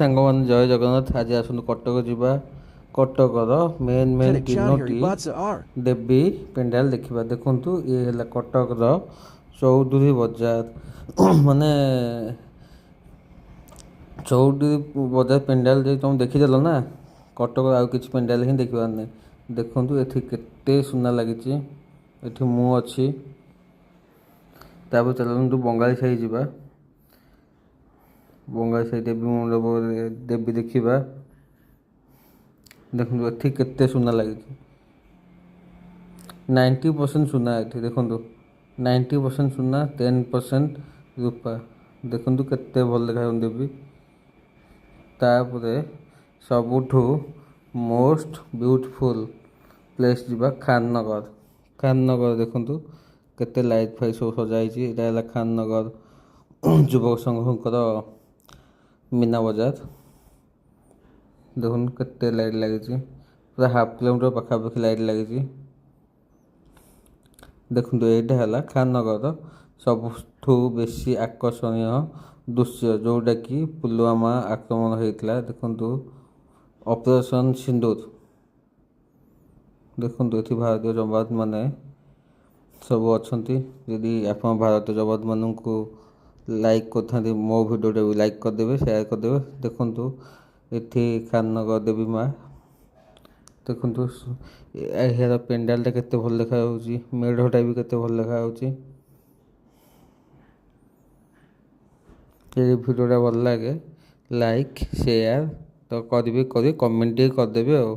ସାଙ୍ଗମାନେ ଜୟ ଜଗନ୍ନାଥ। ଆଜି ଆସନ୍ତୁ କଟକ ଯିବା। କଟକର ମେନ୍ Getting down here, ତିନୋଟି you buds are. ଦେବୀ ପେଣ୍ଡାଲ ଦେଖିବା। ଦେଖନ୍ତୁ ଇଏ ହେଲା କଟକର ଚୌଧୁରୀ ବଜାର। ମାନେ ଚୌଧୁରୀ ବଜାର ପେଣ୍ଡାଲ ଯଦି ତୁମେ ଦେଖିଦେଲ ନା, କଟକର ଆଉ କିଛି ପେଣ୍ଡାଲ ହିଁ ଦେଖିବାର ନାହିଁ। ଦେଖନ୍ତୁ ଏଠି କେତେ ସୁନା ଲାଗିଛି। ଏଠି ମୁଁ ଅଛି। ତାପରେ ଚାଲନ୍ତୁ ବଙ୍ଗାଳୀ ସାହି ଯିବା। ବଙ୍ଗାଳୀ ସାହି ଦେବୀ ମଣ୍ଡପ ଦେବୀ ଦେଖିବା। ଦେଖନ୍ତୁ ଏଠି କେତେ ସୁନା ଲାଗିଛି। 90% ସୁନା ଏଠି ଦେଖନ୍ତୁ। 90% ସୁନା, 10% ରୂପା। ଦେଖନ୍ତୁ କେତେ ଭଲ ଦେଖାଯାଉଛନ୍ତି ଦେବୀ। ତାପରେ ସବୁଠୁ ମୋଷ୍ଟ ବ୍ୟୁଟିଫୁଲ୍ ପ୍ଲେସ୍ ଯିବା ଖାନନଗର। ଖାନନଗର ଦେଖନ୍ତୁ କେତେ ଲାଇଟ୍ ଫାଇଟ୍ ସବୁ ସଜା ହେଇଛି। ଏଇଟା ହେଲା ଖାନନଗର ଯୁବକ ସଂଘଙ୍କର ମୀନା ବଜାର। ଦେଖନ୍ତୁ କେତେ ଲାଇଟ୍ ଲାଗିଛି। ପୁରା ହାଫ୍ କିଲୋମିଟର ପାଖାପାଖି ଲାଇଟ୍ ଲାଗିଛି। ଦେଖନ୍ତୁ ଏଇଟା ହେଲା ଖାନନଗରର ସବୁଠୁ ବେଶୀ ଆକର୍ଷଣୀୟ ଦୃଶ୍ୟ, ଯେଉଁଟାକି ପୁଲୱାମା ଆକ୍ରମଣ ହେଇଥିଲା। ଦେଖନ୍ତୁ ଅପରେସନ୍ ସିନ୍ଦୁର। ଦେଖନ୍ତୁ ଏଠି ଭାରତୀୟ ଯବାନମାନେ ସବୁ ଅଛନ୍ତି। ଯଦି ଆପଣ ଭାରତୀୟ ଯବାନମାନଙ୍କୁ ଲାଇକ୍ କରିଥାନ୍ତି, ମୋ ଭିଡ଼ିଓଟାକୁ ଲାଇକ୍ କରିଦେବେ, ସେୟାର କରିଦେବେ। ଦେଖନ୍ତୁ ଏଠି ଖାନନଗର ଦେବୀ ମା'। ଦେଖନ୍ତୁ ଏହାର ପେଣ୍ଡାଲଟା କେତେ ଭଲ ଦେଖାଯାଉଛି। ମେଢ଼ଟା ବି କେତେ ଭଲ ଦେଖାଯାଉଛି। ଯଦି ଭିଡ଼ିଓଟା ଭଲ ଲାଗେ ଲାଇକ୍ ସେୟାର ତ କରିବେ, କମେଣ୍ଟ ଟିକେ କରିଦେବେ ଆଉ।